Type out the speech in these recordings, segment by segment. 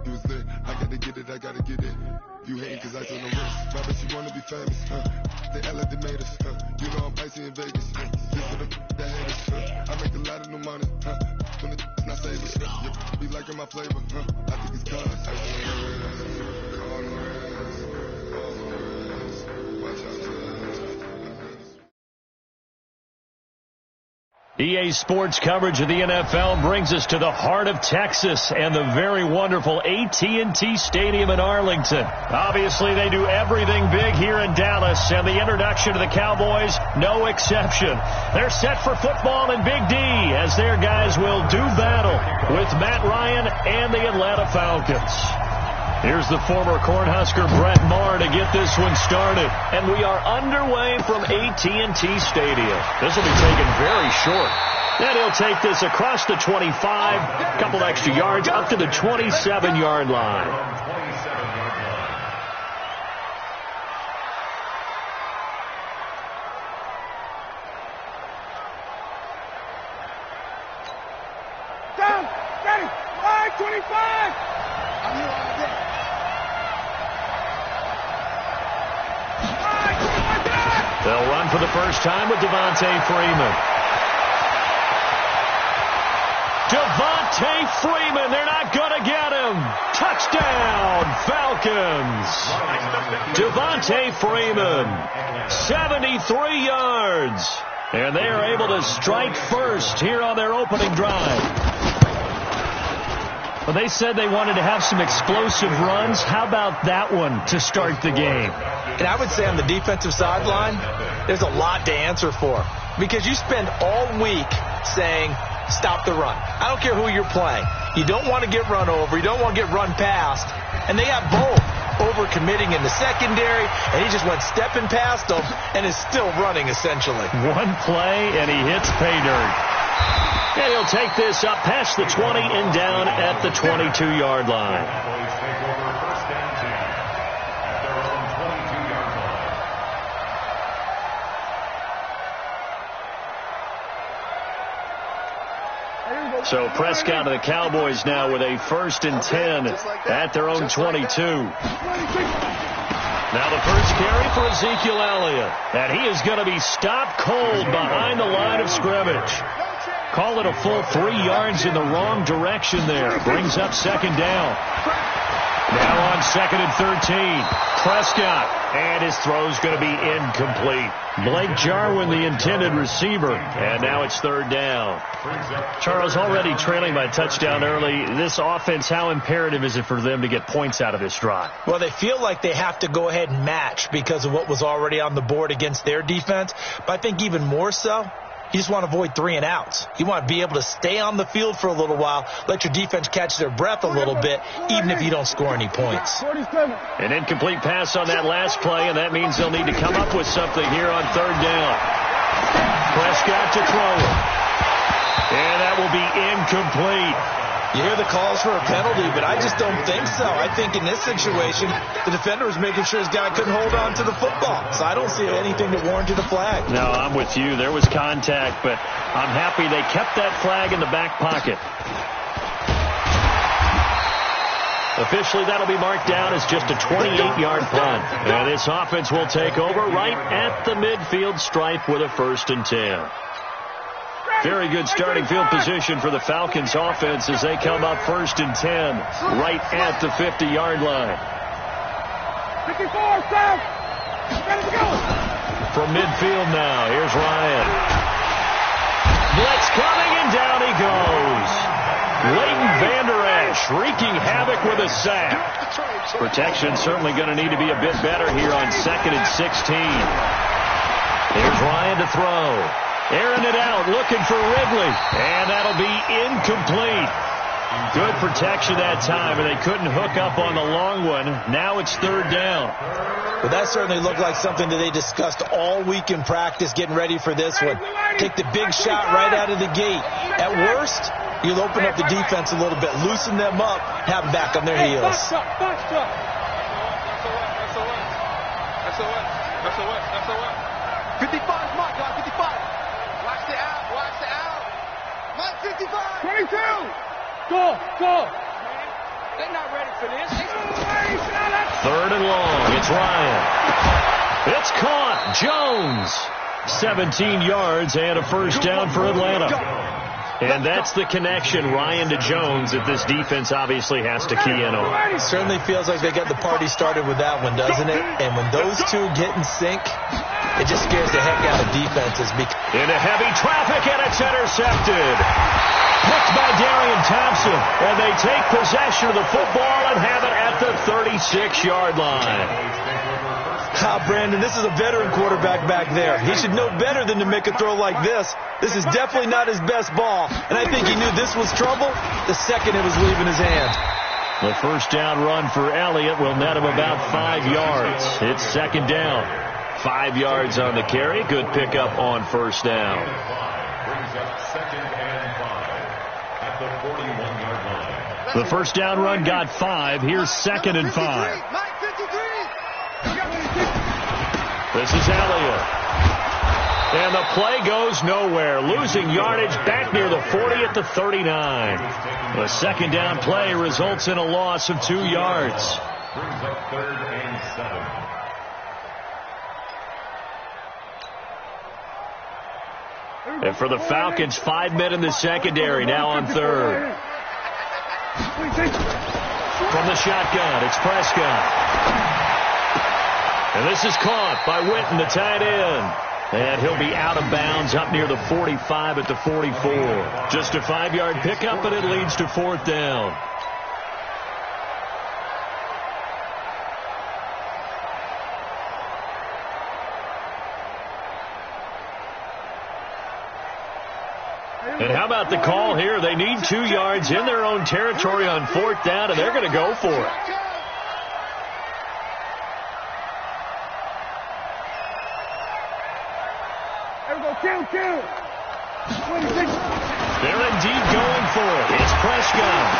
He was lit. I gotta get it, I gotta get it. You hating cause I told no risk. My bitch, you wanna be famous, They LA, they made us, You know I'm icy in Vegas, This for the that haters, I make a lot of new money, When the not saving, You be liking my flavor, I think it's cause. Watch out. EA Sports coverage of the NFL brings us to the heart of Texas and the very wonderful AT&T Stadium in Arlington. Obviously, they do everything big here in Dallas, and the introduction to the Cowboys, no exception. They're set for football in Big D as their guys will do battle with Matt Ryan and the Atlanta Falcons. Here's the former Cornhusker Brett Maher to get this one started. And we are underway from AT&T Stadium. This will be taken very short. Then he'll take this across the 25, a couple extra yards, up to the 27-yard line. Down, ready, line 25. I'm here all day. They'll run for the first time with Devontae Freeman. Devontae Freeman, they're not going to get him. Touchdown, Falcons. Devontae Freeman, 73 yards. And they are able to strike first here on their opening drive. Well, they said they wanted to have some explosive runs. How about that one to start the game? And I would say on the defensive sideline, there's a lot to answer for. Because you spend all week saying, stop the run. I don't care who you're playing. You don't want to get run over. You don't want to get run past. And they have both. Over-committing in the secondary, and he just went stepping past them and is still running, essentially. One play, and he hits pay dirt. And he'll take this up past the 20 and down at the 22-yard line. So Prescott and the Cowboys now with a 1st and 10 at their own 22. Now the first carry for Ezekiel Elliott. And he is going to be stopped cold behind the line of scrimmage. Call it a full 3 yards in the wrong direction there. Brings up 2nd down. Now on 2nd and 13. Prescott. And his throw's going to be incomplete. Blake Jarwin, the intended receiver. And now it's 3rd down. Charles, already trailing by a touchdown early. This offense, how imperative is it for them to get points out of this drive? Well, they feel like they have to go ahead and match because of what was already on the board against their defense. But I think even more so, you just want to avoid 3 and outs. You want to be able to stay on the field for a little while, let your defense catch their breath a little bit, even if you don't score any points. An incomplete pass on that last play, and that means they'll need to come up with something here on 3rd down. Prescott to throw it. And that will be incomplete. You hear the calls for a penalty, but I just don't think so. I think in this situation, the defender was making sure his guy couldn't hold on to the football. So I don't see anything that warranted a flag. No, I'm with you. There was contact, but I'm happy they kept that flag in the back pocket. Officially, that'll be marked down as just a 28-yard punt. And this offense will take over right at the midfield stripe with a 1st and 10. Very good starting field position for the Falcons offense as they come up 1st and 10 right at the 50-yard line. 54, Sam. Ready to go. From midfield now, here's Ryan. Blitz coming, and down he goes. Leighton Vander Esch wreaking havoc with a sack. Protection certainly going to need to be a bit better here on 2nd and 16. Here's Ryan to throw. Airing it out, looking for Ridley. And that'll be incomplete. Good protection that time, and they couldn't hook up on the long one. Now it's 3rd down. Well, that certainly looked like something that they discussed all week in practice getting ready for this one. Take the big shot right out of the gate. At worst, you'll open up the defense a little bit, loosen them up, have them back on their heels. That's a what? 55, mark, guys, 55. Watch it out. Mark 55. 22. Go. They're not ready for this. Third and long. It's Ryan. It's caught. Jones. 17 yards and a first down for Atlanta. And that's the connection, Ryan to Jones, that this defense obviously has to key in on. Certainly feels like they got the party started with that one, doesn't it? And when those two get in sync, it just scares the heck out of defenses. Into heavy traffic, and it's intercepted. Picked by Darian Thompson, and they take possession of the football and have it at the 36-yard line. Brandon, this is a veteran quarterback back there. He should know better than to make a throw like this. This is definitely not his best ball, and I think he knew this was trouble the second it was leaving his hand. The first down run for Elliott will net him about 5 yards. It's second down. 5 yards on the carry. Good pickup on first down. Brings up second and 5 at the 41-yard line. The first down run got 5. Here's second and 5. This is Elliott. And the play goes nowhere. Losing yardage back near the 40 at the 39. The second down play results in a loss of 2 yards. Brings up third and 7. And for the Falcons, 5 men in the secondary now on third. From the shotgun, it's Prescott. And this is caught by Witten, the tight end. And he'll be out of bounds up near the 45 at the 44. Just a 5-yard pickup, and it leads to fourth down. And how about the call here? They need 2 yards in their own territory on fourth down, and they're going to go for it. Kill. They're indeed going for it. It's Prescott.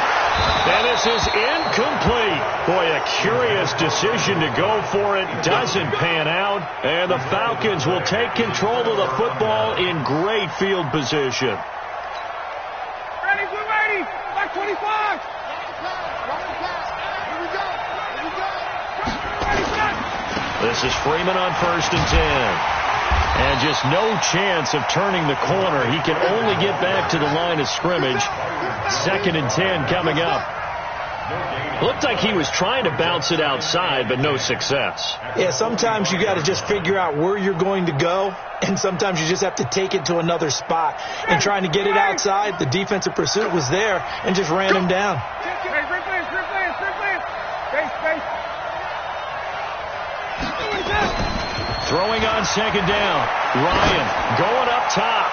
And this is incomplete. Boy, a curious decision to go for it. Doesn't pan out. And the Falcons will take control of the football in great field position. Ready, we're ready. Back 25. This is Freeman on first and 10. And just no chance of turning the corner. He can only get back to the line of scrimmage. Second and 10 coming up. Looked like he was trying to bounce it outside, but no success. Yeah, sometimes you got to just figure out where you're going to go, and sometimes you just have to take it to another spot. And trying to get it outside, the defensive pursuit was there and just ran him down. Throwing on second down. Ryan going up top.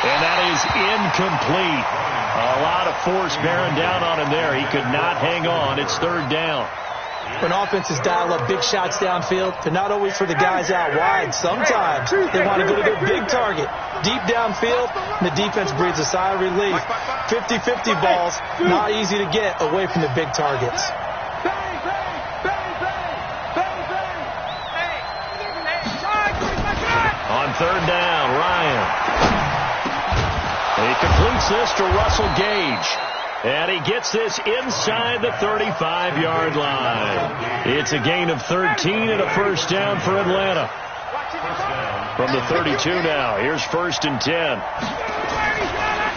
And that is incomplete. A lot of force bearing down on him there. He could not hang on. It's third down. When offenses dial up big shots downfield, they're not always for the guys out wide. Sometimes they want to go to their big target. Deep downfield, and the defense breathes a sigh of relief. 50-50 balls, not easy to get away from the big targets. On third down, Ryan. He completes this to Russell Gage. And he gets this inside the 35-yard line. It's a gain of 13 and a first down for Atlanta. From the 32 now. Here's first and 10.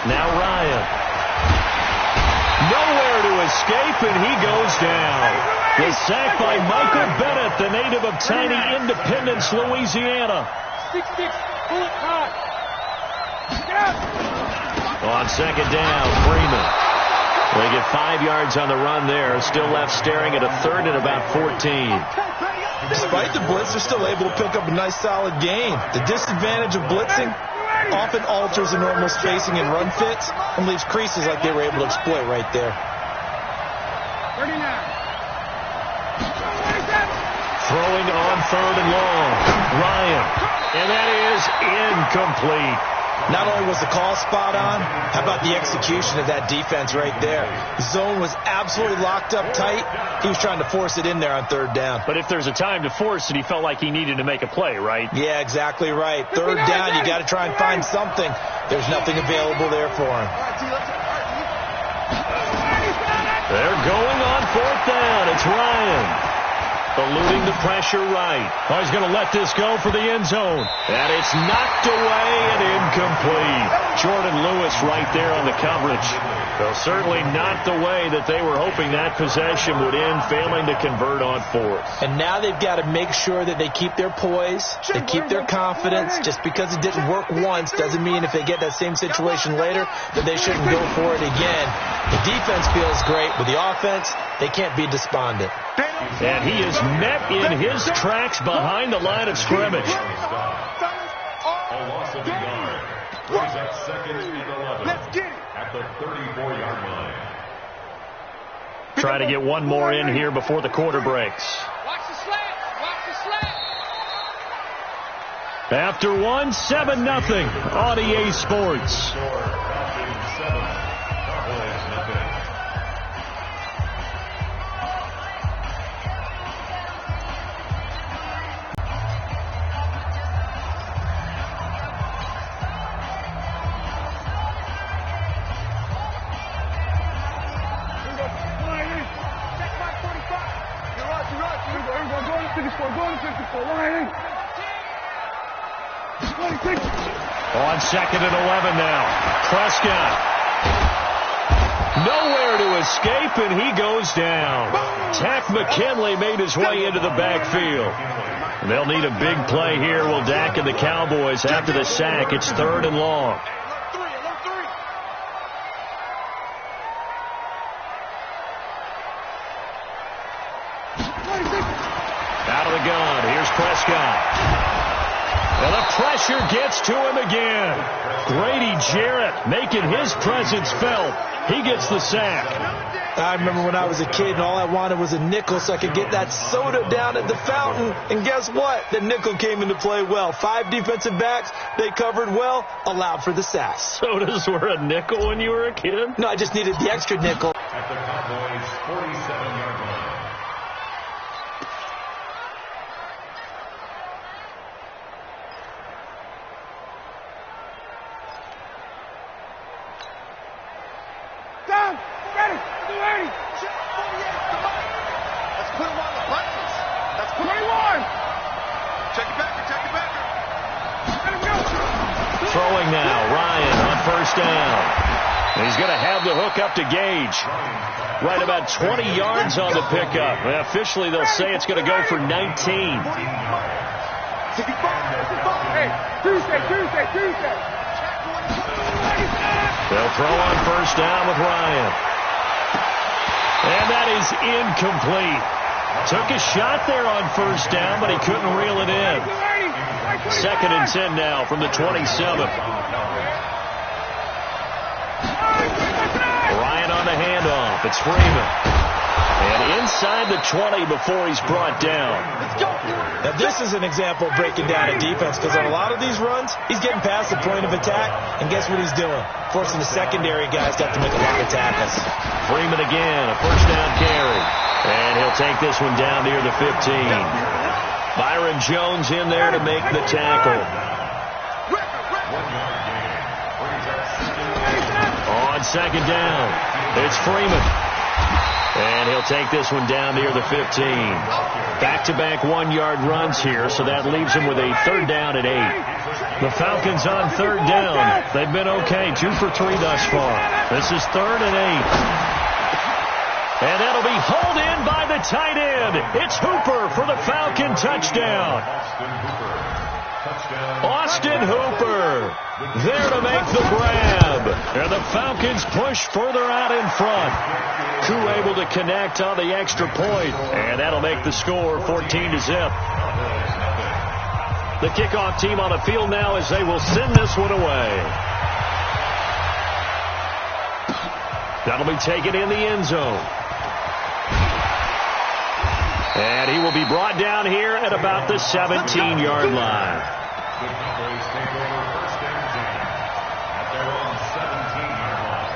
Now Ryan. Nowhere to escape, and he goes down. The sack by Michael Bennett, the native of tiny Independence, Louisiana. On second down, Freeman. They get 5 yards on the run there. Still left staring at a third and about 14. Despite the blitz, they're still able to pick up a nice solid gain. The disadvantage of blitzing often alters the normal spacing and run fits and leaves creases like they were able to exploit right there. 39. Throwing on third and long. Ryan. And that is incomplete. Not only was the call spot on, how about the execution of that defense right there? The zone was absolutely locked up tight. He was trying to force it in there on third down. But if there's a time to force it, he felt like he needed to make a play, right? Yeah, exactly right. Third down, you got to try and find something. There's nothing available there for him. going on fourth down. It's Ryan. Eluding the pressure right. Oh, he's going to let this go for the end zone. And it's knocked away and incomplete. Jordan Lewis right there on the coverage. Well, certainly not the way that they were hoping that possession would end, failing to convert on fourth. And now they've got to make sure that they keep their poise, they keep their confidence. Just because it didn't work once doesn't mean if they get that same situation later that they shouldn't go for it again. The defense feels great. With the offense, they can't be despondent. And he is met in his tracks behind the line of scrimmage. A loss of a yard. Brings up second and 11. Let's get it. At the 34-yard line. Try to get one more in here before the quarter breaks. Watch the slant. Watch the slant. After one, 7-0 on EA Sports. Score, Falcons 7, Cowboys nothing. On second and 11 now. Prescott. Nowhere to escape, and he goes down. Tack McKinley made his way into the backfield. They'll need a big play here. Will Dak and the Cowboys after the sack. It's third and long. Out of the gun. Here's Prescott. And the pressure gets to him again. Grady Jarrett making his presence felt. He gets the sack. I remember when I was a kid and all I wanted was a nickel so I could get that soda down at the fountain. And guess what? The nickel came into play well. 5 defensive backs. They covered well. Allowed for the sack. Sodas were a nickel when you were a kid? No, I just needed the extra nickel. At the Cowboys' 47-yard line. Down. Ready. 280. Let's put him on the buttons. That's 21. Check it back. Check it back. Let him go. Throwing now. Ryan on first down. And he's going to have the hook up to Gage. Right about 20 yards on the pickup. And officially, they'll say it's going to go for 19. Hey, Tuesday. They'll throw on first down with Ryan. And that is incomplete. Took a shot there on first down, but he couldn't reel it in. Second and 10 now from the 27. Ryan on the handoff. It's Freeman. And inside the 20 before he's brought down. Now, this is an example of breaking down a defense because on a lot of these runs, he's getting past the point of attack, and guess what he's doing? Forcing the secondary guys to have to make a lot of tackles. Freeman again, a first down carry. And he'll take this one down near the 15. Byron Jones in there to make the tackle. On second down, it's Freeman. And he'll take this one down near the 15. Back-to-back 1-yard runs here, so that leaves him with a third down at 8. The Falcons on third down. They've been okay, 2 for 3 thus far. This is third and 8. And that'll be hauled in by the tight end. It's Hooper for the Falcon touchdown. Austin Hooper there to make the grab. And the Falcons push further out in front. Koo able to connect on the extra point. And that'll make the score 14-0. The kickoff team on the field now as they will send this one away. That'll be taken in the end zone. And he will be brought down here at about the 17-yard line. The Cowboys take over first and 10 at their own 17-yard line.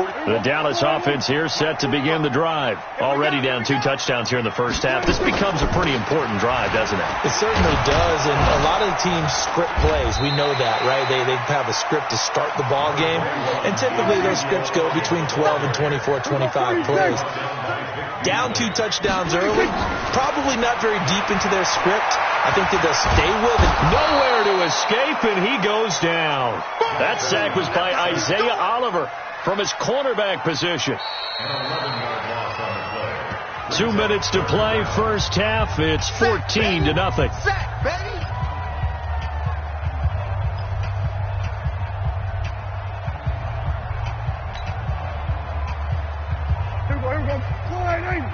The Dallas offense here set to begin the drive. Already down 2 touchdowns here in the first half. This becomes a pretty important drive, doesn't it? It certainly does, and a lot of the teams script plays. We know that, right? They have a script to start the ball game, and typically those scripts go between 12 and 24, 25 plays. Down 2 touchdowns early, probably not very deep into their script. I think that they'll stay with it. Nowhere to escape, and he goes down. That sack was by Isaiah Oliver from his cornerback position. 2 minutes to play, first half. It's 14-0. Sack, baby.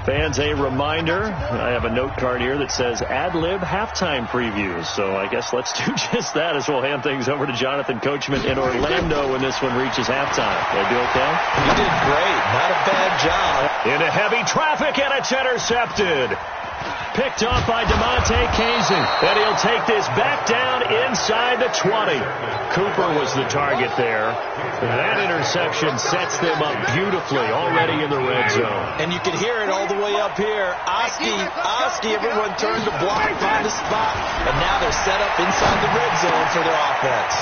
Fans, a reminder, I have a note card here that says ad-lib halftime previews. So I guess let's do just that as we'll hand things over to Jonathan Coachman in Orlando when this one reaches halftime. They do okay? You did great. Not a bad job. Into heavy traffic, and it's intercepted. Picked off by DeMonte Kazin. And he'll take this back down inside the 20. Cooper was the target there. That interception sets them up beautifully already in the red zone. And you can hear it all the way up here. Oski, everyone turned to block, find a spot. And now they're set up inside the red zone for their offense.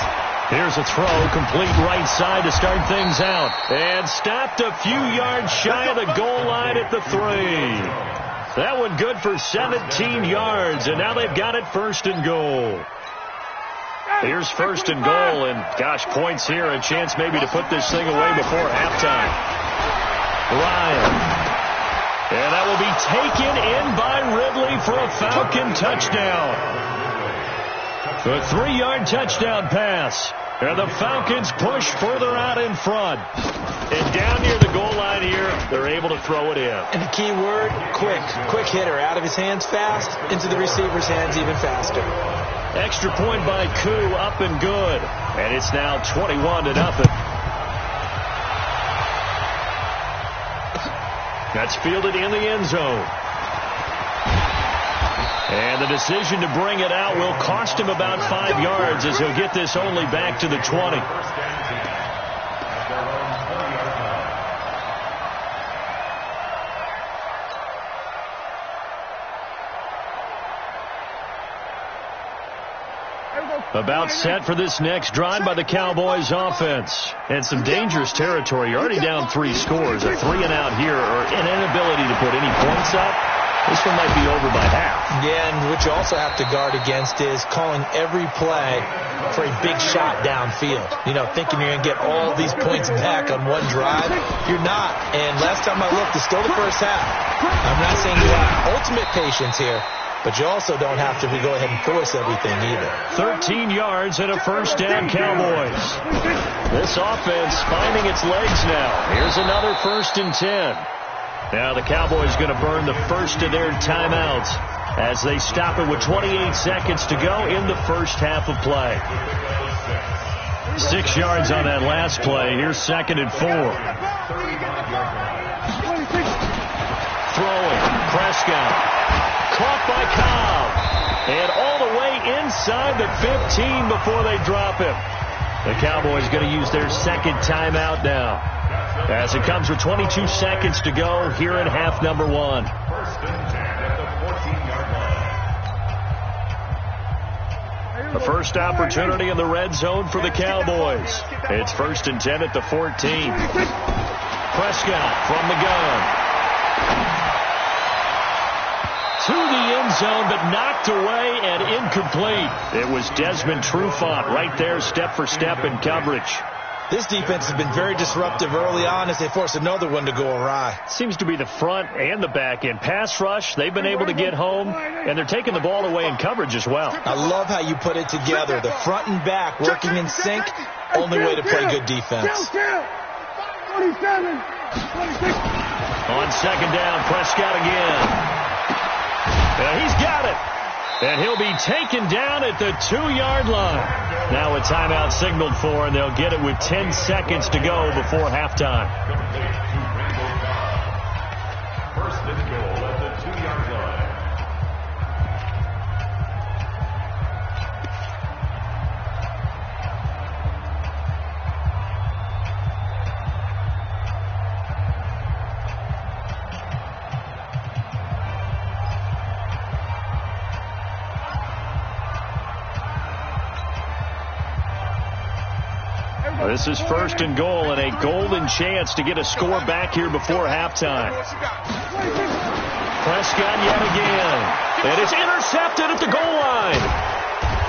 Here's a throw, complete right side to start things out. And stopped a few yards shy of the goal line at the 3. That one good for 17 yards, and now they've got it first and goal. Here's first and goal, and gosh, points here, a chance maybe to put this thing away before halftime. Ryan. And that will be taken in by Ridley for a Falcon touchdown. A 3-yard touchdown pass. And the Falcons push further out in front. And down near the goal line here, they're able to throw it in. And the key word, quick. Quick hitter. Out of his hands fast, into the receiver's hands even faster. Extra point by Koo, up and good. And it's now 21-0. That's fielded in the end zone. And the decision to bring it out will cost him about 5 yards as he'll get this only back to the 20. About set for this next drive by the Cowboys offense. And some dangerous territory. You're already down 3 scores. A 3-and-out here, or an inability to put any points up. This one might be over by half. Yeah, and what you also have to guard against is calling every play for a big shot downfield. You know, thinking you're going to get all these points back on one drive. You're not. And last time I looked, it's still the first half. I'm not saying you have ultimate patience here, but you also don't have to go ahead and force everything either. 13 yards and a first down, Cowboys. This offense finding its legs now. Here's another 1st and 10. Now the Cowboys going to burn the first of their timeouts as they stop it with 28 seconds to go in the first half of play. 6 yards on that last play. Here's 2nd and 4. Throwing. Prescott. Caught by Cobb. And all the way inside the 15 before they drop him. The Cowboys going to use their 2nd timeout now, as it comes with 22 seconds to go here in half number 1. 1st and 10 at the 14-yard line. The first opportunity in the red zone for the Cowboys. It's 1st and 10 at the 14. Prescott from the gun. To the end zone, but knocked away and incomplete. It was Desmond Trufant right there, step for step in coverage. This defense has been very disruptive early on as they force another one to go awry. Seems to be the front and the back end. Pass rush, they've been able to get home, and they're taking the ball away in coverage as well. I love how you put it together. The front and back working in sync. Only way to play good defense. 27. On 2nd down, Prescott again. He's got it. And he'll be taken down at the 2-yard line. Now a timeout signaled for, and they'll get it with 10 seconds to go before halftime. 1st and goal at the 2-yard line. This is 1st and goal and a golden chance to get a score back here before halftime. Prescott yet again. And it's intercepted at the goal line.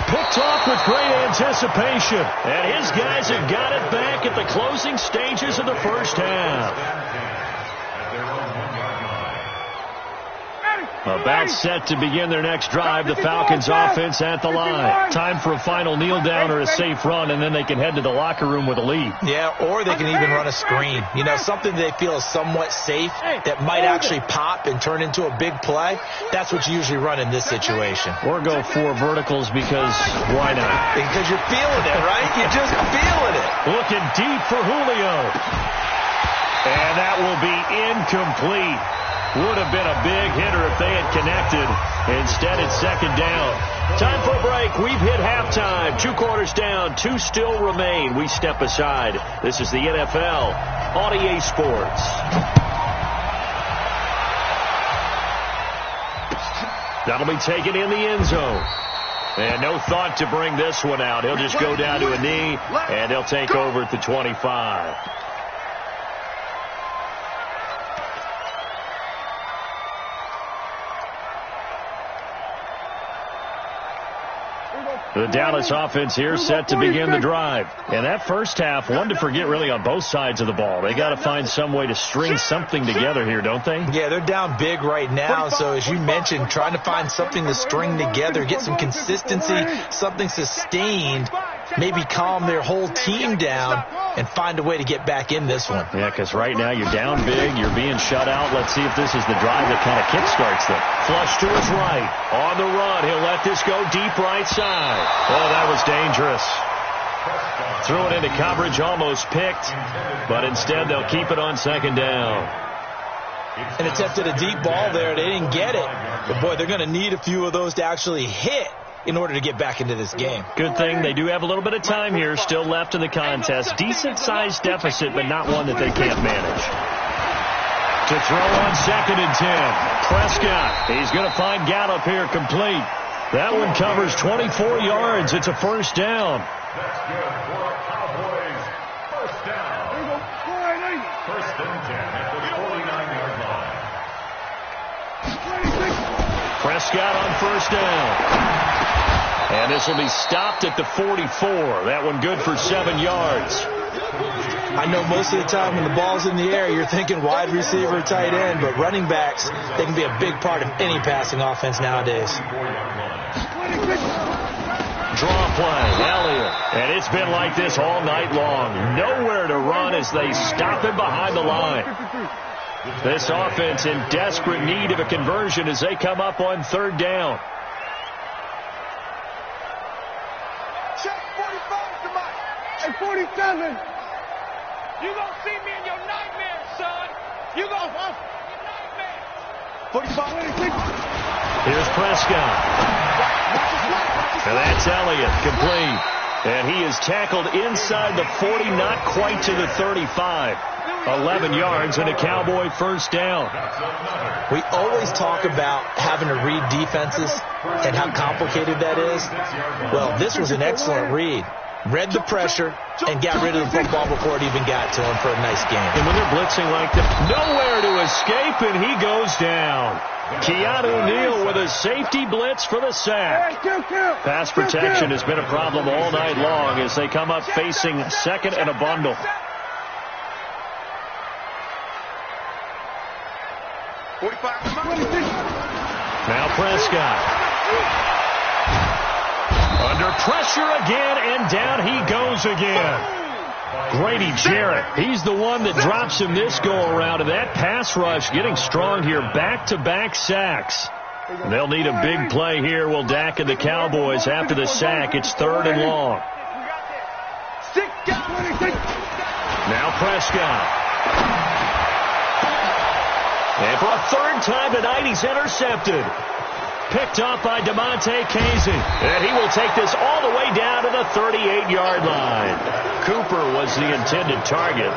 Picked off with great anticipation. And his guys have got it back at the closing stages of the first half. About set to begin their next drive. The Falcons offense at the line. Time for a final kneel down or a safe run, and then they can head to the locker room with a lead. Yeah, or they can even run a screen. You know, something they feel is somewhat safe that might actually pop and turn into a big play. That's what you usually run in this situation. Or go 4 verticals because why not? Because you're feeling it, right? You're just feeling it. Looking deep for Julio. And that will be incomplete. Would have been a big hitter if they had connected. Instead, it's 2nd down. Time for a break. We've hit halftime. 2 quarters down. 2 still remain. We step aside. This is the NFL on EA Sports. That'll be taken in the end zone. And no thought to bring this one out. He'll just go down to a knee, and he'll take over at the 25. The Dallas offense here set to begin the drive. And that first half, one to forget really on both sides of the ball. They got to find some way to string something together here, don't they? Yeah, they're down big right now. So as you mentioned, trying to find something to string together, get some consistency, something sustained, maybe calm their whole team down and find a way to get back in this one. Yeah, because right now you're down big, you're being shut out. Let's see if this is the drive that kind of kickstarts them. Flush to his right. On the run, he'll let this go deep right side. Oh, that was dangerous. Threw it into coverage, almost picked, but instead they'll keep it on 2nd down. And attempted a deep ball there. They didn't get it. But, boy, they're going to need a few of those to actually hit in order to get back into this game. Good thing they do have a little bit of time here still left in the contest. Decent-sized deficit, but not one that they can't manage. To throw on 2nd and 10. Prescott, he's going to find Gallup here complete. That one covers 24 yards. It's a 1st down. That's good for Cowboys. 1st down. 1st and 10 at the 49-yard line. Prescott on 1st down. And this will be stopped at the 44. That one good for 7 yards. I know most of the time when the ball's in the air, you're thinking wide receiver, tight end, but running backs, they can be a big part of any passing offense nowadays. Draw play, Elliott. And it's been like this all night long. Nowhere to run as they stop him behind the line. This offense in desperate need of a conversion as they come up on 3rd down. Check 45 to Mike. Hey, 47. You gonna see me in your nightmares, son. You gonna in your nightmares. 45. Here's Prescott. And that's Elliott, complete. And he is tackled inside the 40, not quite to the 35. 11 yards and a Cowboy 1st down. We always talk about having to read defenses and how complicated that is. Well, this was an excellent read. Read the pressure and got rid of the football before it even got to him for a nice game. And when they're blitzing like that, nowhere to escape, and he goes down. Keanu Neal with a safety blitz for the sack. Pass protection has been a problem all night long as they come up facing 2nd and a bundle. Now Prescott. Under pressure again, and down he goes again. Grady Jarrett, he's the one that drops him this go-around, and that pass rush getting strong here, back-to-back sacks. They'll need a big play here, will Dak and the Cowboys after the sack. It's 3rd and long. Now Prescott. And for a 3rd time tonight, he's intercepted. Picked off by DeMonte Casey. And he will take this all the way down to the 38-yard line. Cooper was the intended target.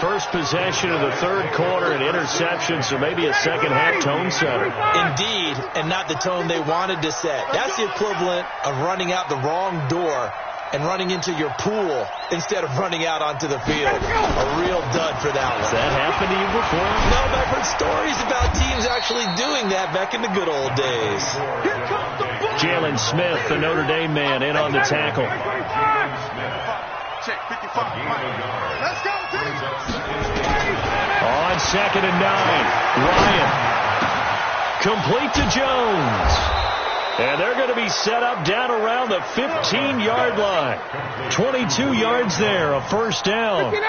First possession of the 3rd quarter, an interception, so maybe a second-half tone setter. Indeed, and not the tone they wanted to set. That's the equivalent of running out the wrong door and running into your pool instead of running out onto the field. A real dud for that one. Has that happened to you before? No, but I've heard stories about teams actually doing that back in the good old days. Jalen Smith, the Notre Dame man, in on the tackle. Check 55. Let's go, On 2nd and 9, Ryan. Complete to Jones. And they're going to be set up down around the 15-yard line. 22 yards there, a first down. 55.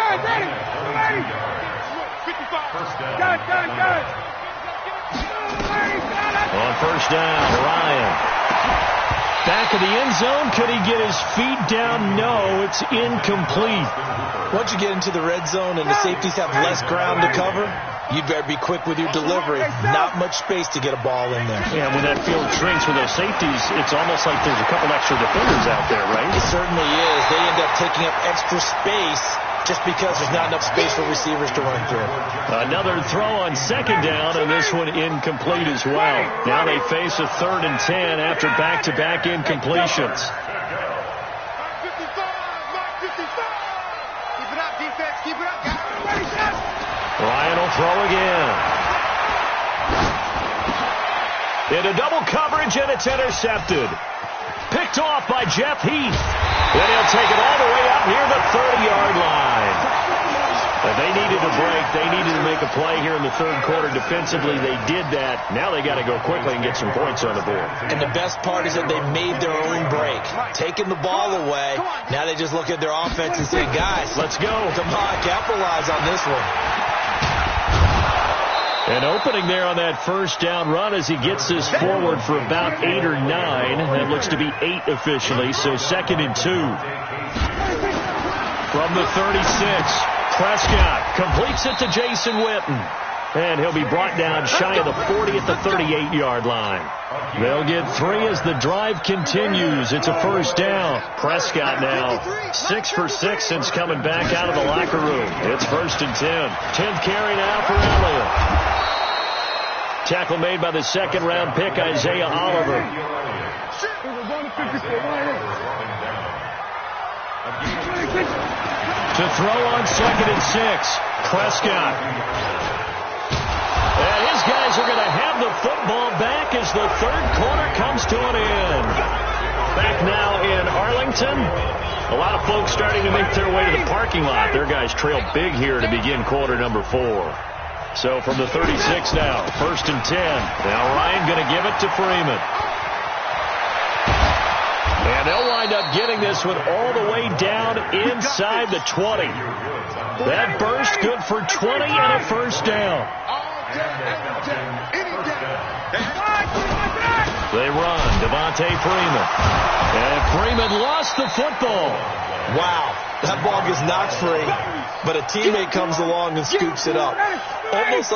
On first down, Ryan. Back of the end zone. Could he get his feet down? No, it's incomplete. Once you get into the red zone and the safeties have less ground to cover, you better be quick with your delivery. Not much space to get a ball in there. Yeah, when that field shrinks with those safeties, it's almost like there's a couple extra defenders out there, right? It certainly is. They end up taking up extra space just because there's not enough space for receivers to run through. Another throw on 2nd down, and this one incomplete as well. Now they face a 3rd and 10 after back-to-back incompletions. Ryan will throw again. Into double coverage, and it's intercepted. Picked off by Jeff Heath. Then he'll take it all the way up near the 30-yard line. But they needed a break. They needed to make a play here in the 3rd quarter defensively. They did that. Now they got to go quickly and get some points on the board. And the best part is that they made their own break. Taking the ball away. Now they just look at their offense and say, guys, let's go. Come on, capitalize on this one. An opening there on that first down run as he gets this forward for about 8 or 9. That looks to be 8 officially, so 2nd and 2. From the 36, Prescott completes it to Jason Witten. And he'll be brought down shy of the 40 at the 38-yard line. They'll get 3 as the drive continues. It's a first down. Prescott now 6 for 6 since coming back out of the locker room. It's 1st and 10. 10th carry now for Elliott. Tackle made by the 2nd-round pick, Isaiah Oliver. To throw on 2nd and 6, Prescott. And his guys are going to have the football back as the 3rd quarter comes to an end. Back now in Arlington. A lot of folks starting to make their way to the parking lot. Their guys trail big here to begin quarter number 4. So from the 36 now, 1st and 10. Now Ryan going to give it to Freeman. And they'll wind up getting this one all the way down inside the 20. That burst good for 20 and a first down. They run, Devontae Freeman. And Freeman lost the football. Wow, that ball gets knocked free, but a teammate comes along and scoops it up. It's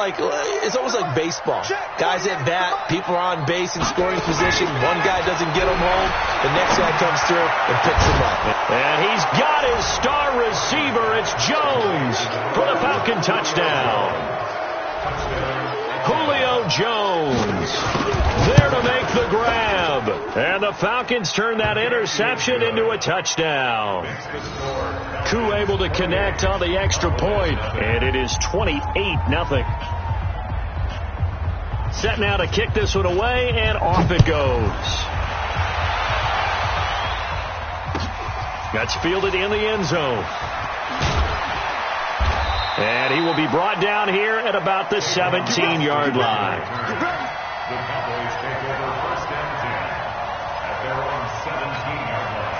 almost like baseball. Guys at bat, people are on base in scoring position. One guy doesn't get them home. The next guy comes through and picks him up. And he's got his star receiver. It's Jones for the Falcon touchdown. Julio Jones there to make the grab. And the Falcons turn that interception into a touchdown. Koo able to connect on the extra point. And it is 28-0. Set now to kick this one away, and off it goes. That's fielded in the end zone. And he will be brought down here at about the 17-yard line. The Cowboys take over 1st and 10 at their own 17-yard line.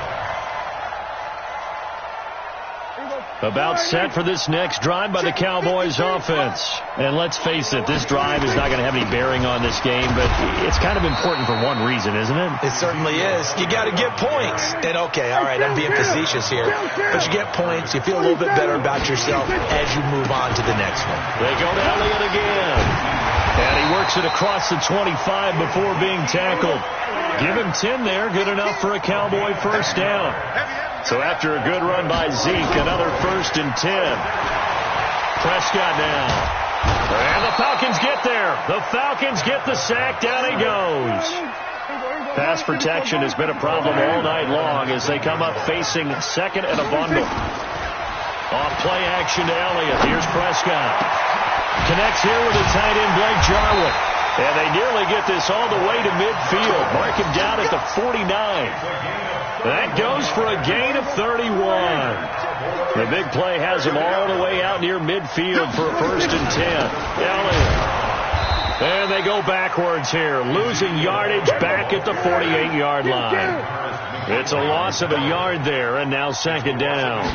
About set for this next drive by the Cowboys offense. And let's face it, this drive is not going to have any bearing on this game, but it's kind of important for one reason, isn't it? It certainly is. You got to get points. And okay, all right, I'm being facetious here, but you get points, you feel a little bit better about yourself as you move on to the next one. They go to Elliott again. And he works it across the 25 before being tackled. Give him 10 there, good enough for a Cowboy first down. So after a good run by Zeke, another 1st and 10. Prescott now. And the Falcons get there. The Falcons get the sack. Down he goes. Pass protection has been a problem all night long as they come up facing second and a bundle. Off play action to Elliott. Here's Prescott. Connects here with the tight end Blake Jarwin. And they nearly get this all the way to midfield. Mark him down at the 49. That goes for a gain of 31. The big play has him all the way out near midfield for a 1st and 10. Elliott. And they go backwards here, losing yardage back at the 48-yard line. It's a loss of a yard there, and now 2nd down.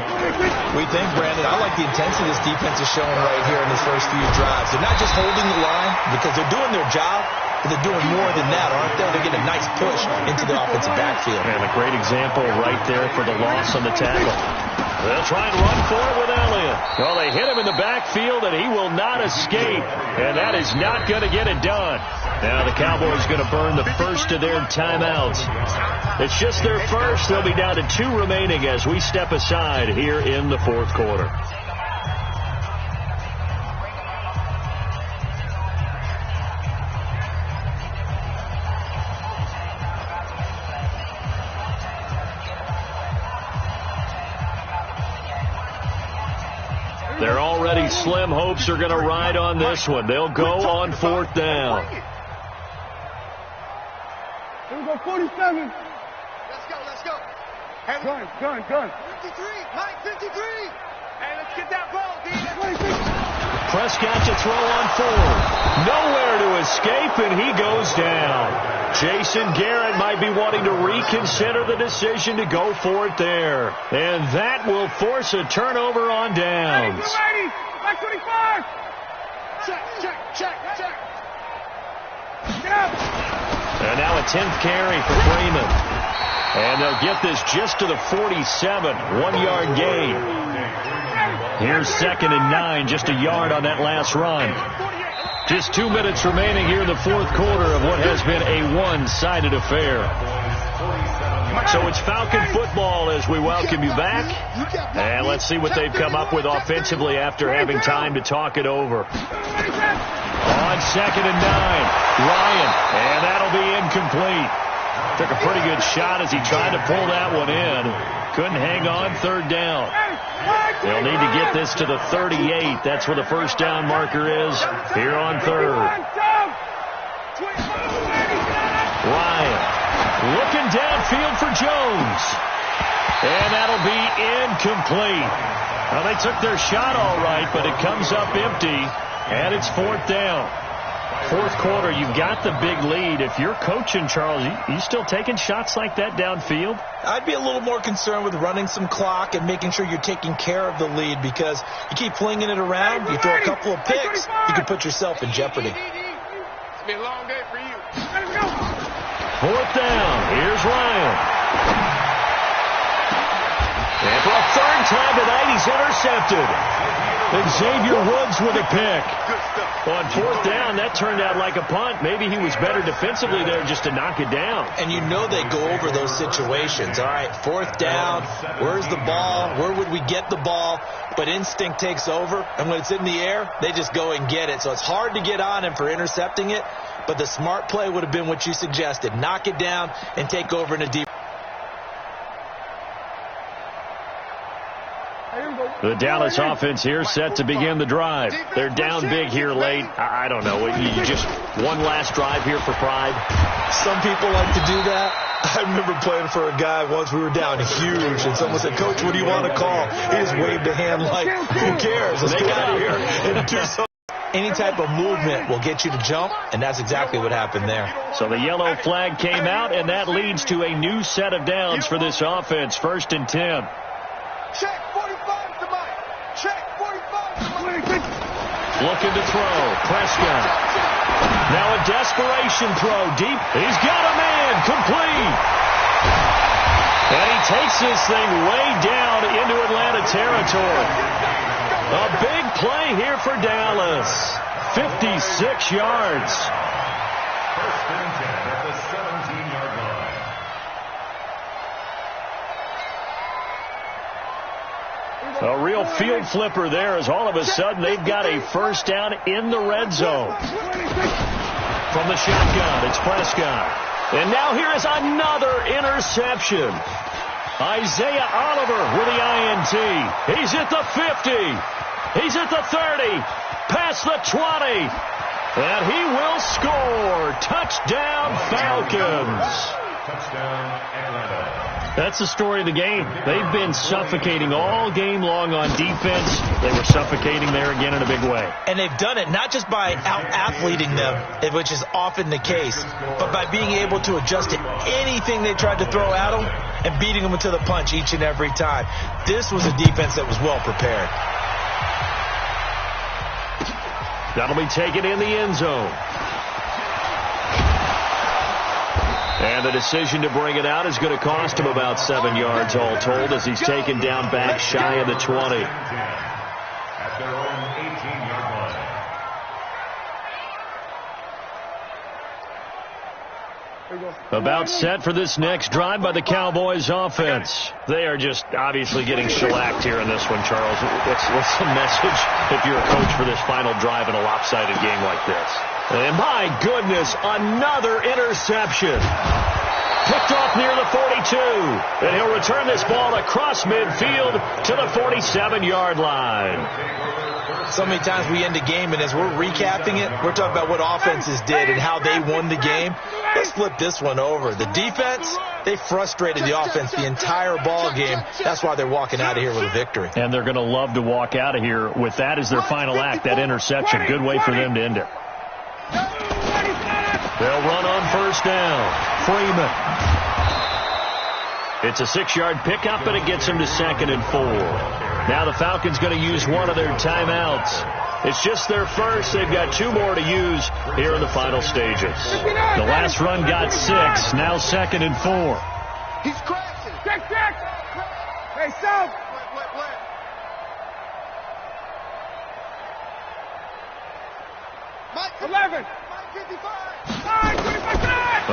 We think, Brandon, I like the intensity this defense is showing right here in these first few drives. They're not just holding the line because they're doing their job, but they're doing more than that, aren't they? They're getting a nice push into the offensive backfield. And a great example right there for the loss on the tackle. They'll try and run for it with Elliott. Well, they hit him in the backfield, and he will not escape. And that is not going to get it done. Now the Cowboys going to burn the first of their timeouts. It's just their first. They'll be down to 2 remaining as we step aside here in the 4th quarter. Their already slim hopes are going to ride on this one. They'll go on 4th down. Here we go, 47. Let's go. Gun. 53, Mike, 53. Hey, let's get that ball, D. Prescott to throw on 4. Nowhere to escape, and he goes down. Jason Garrett might be wanting to reconsider the decision to go for it there. And that will force a turnover on downs. Ready, back 25. Check. Get out. And now a 10th carry for Freeman. And they'll get this just to the 47. 1-yard gain. Here's 2nd and 9, just a yard on that last run. Just 2 minutes remaining here in the 4th quarter of what has been a one-sided affair. So it's Falcon football as we welcome you back. And let's see what they've come up with offensively after having time to talk it over. On 2nd and 9, Ryan, and that'll be incomplete. Took a pretty good shot as he tried to pull that one in. Couldn't hang on. 3rd down. They'll need to get this to the 38. That's where the 1st down marker is here on 3rd. Ryan looking downfield for Jones. And that'll be incomplete. Well, they took their shot all right, but it comes up empty. And it's 4th down. 4th quarter, you've got the big lead. If you're coaching, Charles, you still taking shots like that downfield? I'd be a little more concerned with running some clock and making sure you're taking care of the lead, because you keep flinging it around, you throw a couple of picks, you can put yourself in jeopardy. It's been a long day for you. 4th down. Here's Ryan. And for a 3rd time tonight, he's intercepted. And Xavier Woods with a pick. On 4th down, that turned out like a punt. Maybe he was better defensively there just to knock it down. And you know they go over those situations. All right, 4th down, where's the ball? Where would we get the ball? But instinct takes over, and when it's in the air, they just go and get it. So it's hard to get on him for intercepting it, but the smart play would have been what you suggested. Knock it down and take over in a deep. The Dallas offense here set to begin the drive. They're down big here late. I don't know. You just one last drive here for pride. Some people like to do that. I remember playing for a guy once. We were down huge, and someone said, "Coach, what do you want to call?" He just waved a hand like, "Who cares? Let's get out of here and do something." Any type of movement will get you to jump, and that's exactly what happened there. So the yellow flag came out, and that leads to a new set of downs for this offense. 1st and 10. Check 45 to Mike. Check 45 to Mike. Looking to throw. Prescott. Now a desperation throw deep. He's got a man. Complete. And he takes this thing way down into Atlanta territory. A big play here for Dallas. 56 yards. 1st and 10 at the 17-yard line. A real field flipper there, as all of a sudden they've got a 1st down in the red zone. From the shotgun, it's Prescott. And now here is another interception. Isaiah Oliver with the INT. He's at the 50. He's at the 30. Past the 20. And he will score. Touchdown, Falcons. Touchdown, Atlanta. That's the story of the game. They've been suffocating all game long on defense. They were suffocating there again in a big way. And they've done it not just by out-athleting them, which is often the case, but by being able to adjust to anything they tried to throw at them and beating them to the punch each and every time. This was a defense that was well prepared. That'll be taken in the end zone. And the decision to bring it out is going to cost him about 7 yards all told as he's taken down back shy of the 20. At their own 18-yard line. About set for this next drive by the Cowboys offense. They are just obviously getting shellacked here in this one, Charles. What's the message if you're a coach for this final drive in a lopsided game like this? And my goodness, another interception. Picked off near the 42. And he'll return this ball across midfield to the 47-yard line. So many times we end a game, and as we're recapping it, we're talking about what offenses did and how they won the game. Let's flip this one over. The defense, they frustrated the offense the entire ball game. That's why they're walking out of here with a victory. And they're going to love to walk out of here with that as their final act, that interception. Good way for them to end it. They'll run on first down. Freeman. It's a 6-yard pickup, and it gets them to 2nd and 4. Now the Falcons going to use one of their timeouts. It's just their first. They've got 2 more to use here in the final stages. The last run got 6. Now 2nd and 4. He's crashing. Check. Hey, stop. Wait. Mike 11. Mike 55.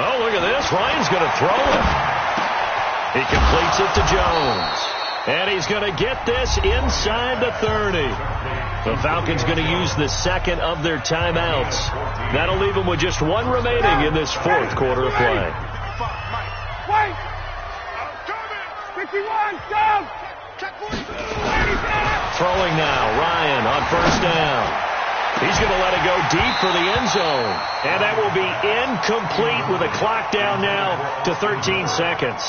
Oh, look at this. Ryan's going to throw it. He completes it to Jones. And he's going to get this inside the 30. The Falcons going to use the second of their timeouts. That'll leave them with just 1 remaining in this 4th quarter of play. Wait! 51, down! Throwing now, Ryan on first down. He's going to let it go deep for the end zone. And that will be incomplete with a clock down now to 13 seconds.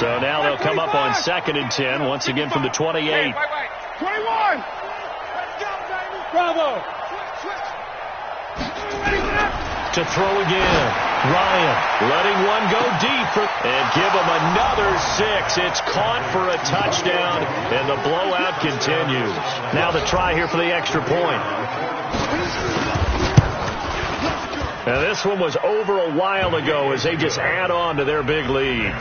So now they'll come up on 2nd and 10, once again from the 28. Wait. 21! Bravo! To throw again. Ryan letting one go deep and give him another 6. It's caught for a touchdown, and the blowout continues. Now the try here for the extra point. Now this one was over a while ago as they just add on to their big lead.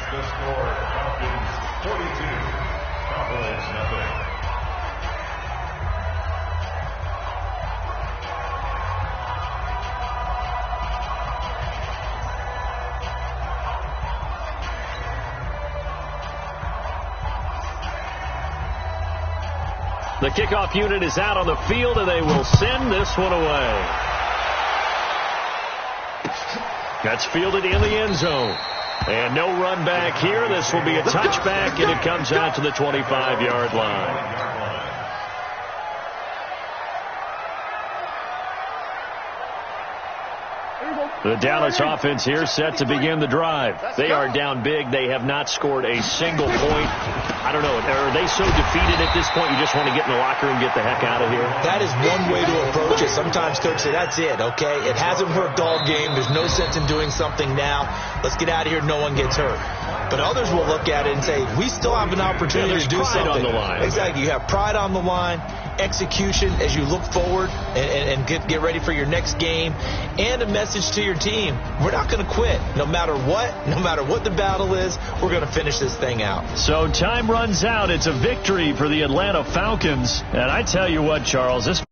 The kickoff unit is out on the field, and they will send this one away. That's fielded in the end zone. And no run back here. This will be a touchback, and it comes out to the 25-yard line. The Dallas offense here set to begin the drive. They are down big. They have not scored a single point. I don't know. Are they so defeated at this point you just want to get in the locker room and get the heck out of here? That is one way to approach it. Sometimes coaches say, that's it, okay? It hasn't worked all game. There's no sense in doing something now. Let's get out of here. No one gets hurt. But others will look at it and say, we still have an opportunity to do something. On the line. Exactly. You have pride on the line, execution as you look forward and get ready for your next game, and a message to your team. We're not going to quit. No matter what the battle is, we're going to finish this thing out. So time runs out. It's a victory for the Atlanta Falcons. And I tell you what, Charles, this